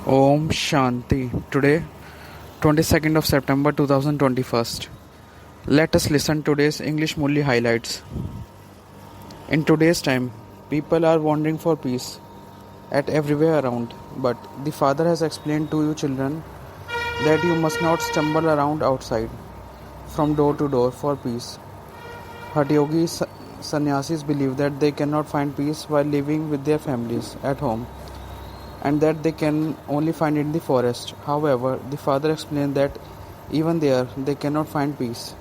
Om Shanti. Today, 22nd of September 2021. Let us listen today's English Murli highlights. In today's time, people are wandering for peace at everywhere around, but the Father has explained to you children that you must not stumble around outside from door to door for peace. Hatha Yogi sannyasis believe that they cannot find peace while living with their families at home, and that they can only find it in the forest. However, the Father explained that even there they cannot find peace.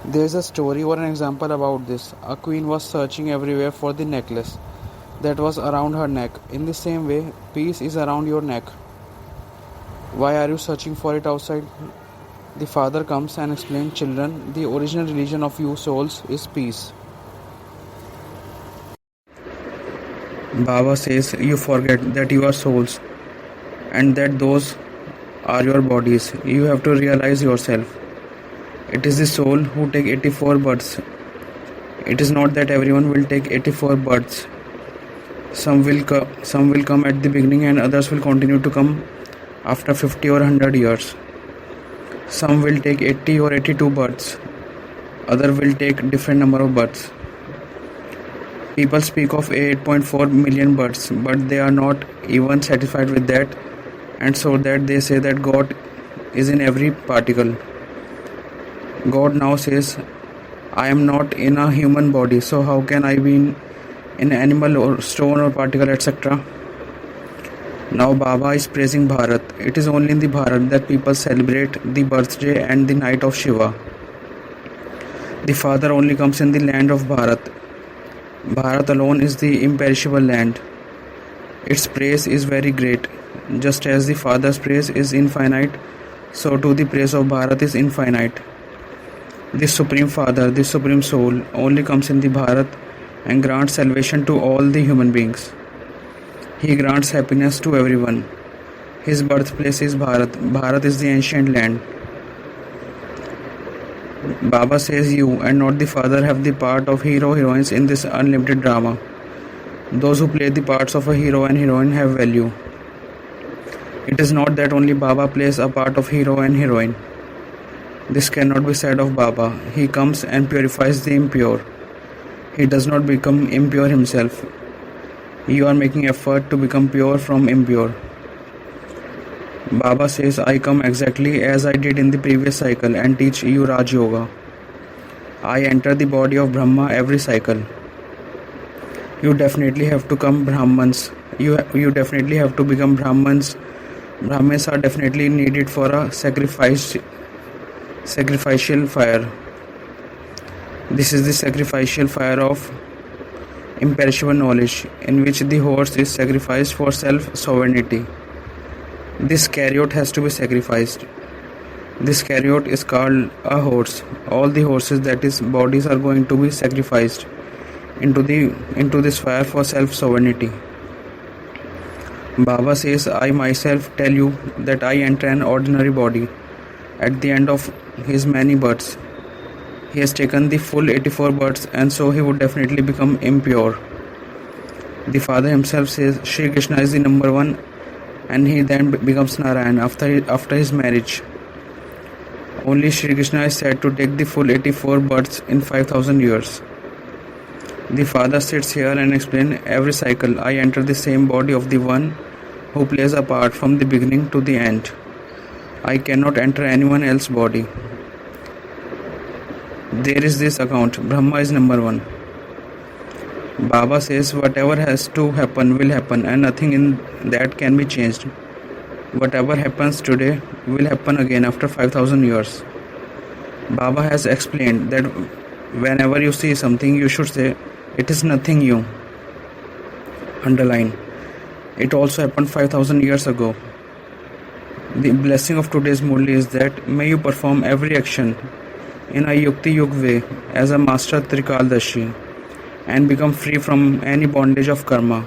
There is a story or an example about this. A queen was searching everywhere for the necklace that was around her neck. In the same way, peace is around your neck. Why are you searching for it outside? The Father comes and explains, children, the original religion of you souls is peace. Baba says you forget that you are souls and that those are your bodies. You have to realize yourself. It is the soul who take 84 births. It is not that everyone will take 84 births. Some will come at the beginning and others will continue to come after 50 or 100 years. Some will take 80 or 82 births. Others will take different number of births. People speak of 8.4 million births, but they are not even satisfied with that, and so that they say that God is in every particle. God now says, I am not in a human body, so how can I be in animal or stone or particle, etc.? Now Baba is praising Bharat. It is only in the Bharat that people celebrate the birthday and the night of Shiva. The Father only comes in the land of Bharat. Bharat alone is the imperishable land. Its praise is very great. Just as the Father's praise is infinite, so too the praise of Bharat is infinite. The Supreme Father, the Supreme Soul, only comes in the Bharat and grants salvation to all the human beings. He grants happiness to everyone. His birthplace is Bharat. Bharat is the ancient land. Baba says you and not the Father have the part of hero-heroines in this unlimited drama. Those who play the parts of a hero and heroine have value. It is not that only Baba plays a part of hero and heroine. This cannot be said of Baba. He comes and purifies the impure. He does not become impure himself. You are making effort to become pure from impure. Baba says, I come exactly as I did in the previous cycle and teach you Raj Yoga. I enter the body of Brahma every cycle. You definitely have to become Brahmans. You definitely have to become Brahmans. Brahmins are definitely needed for a sacrificial fire. This is the sacrificial fire of imperishable knowledge, in which the horse is sacrificed for self-sovereignty. This chariot has to be sacrificed. This chariot is called a horse. All the horses, that is, bodies, are going to be sacrificed into this fire for self-sovereignty. Baba says, I myself tell you that I enter an ordinary body at the end of his many births. He has taken the full 84 births, and so he would definitely become impure. The Father himself says Shri Krishna is the number one, and he then becomes Narayan after his marriage. Only Shri Krishna is said to take the full 84 births in 5,000 years. The Father sits here and explains, every cycle I enter the same body of the one who plays a part from the beginning to the end. I cannot enter anyone else's body. There is this account, Brahma is number one. Baba says whatever has to happen will happen, and nothing in that can be changed. Whatever happens today will happen again after 5,000 years. Baba has explained that whenever you see something, you should say, it is nothing new. Underline. It also happened 5,000 years ago. The blessing of today's Murli is that may you perform every action in a Yukti Yug way as a master Trikaldashi and become free from any bondage of karma.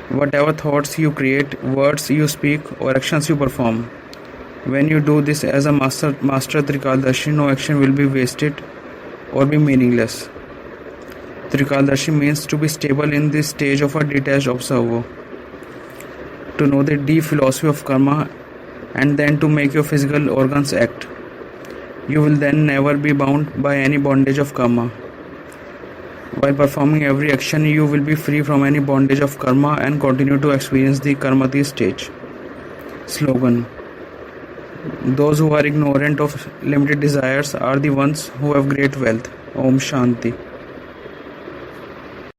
Whatever thoughts you create, words you speak, or actions you perform, when you do this as a master Trikaldashi, no action will be wasted or be meaningless. Trikaldarshi means to be stable in the stage of a detached observer, to know the deep philosophy of karma, and then to make your physical organs act. You will then never be bound by any bondage of karma. While performing every action, you will be free from any bondage of karma and continue to experience the karmati stage. Slogan: those who are ignorant of limited desires are the ones who have great wealth. Om Shanti.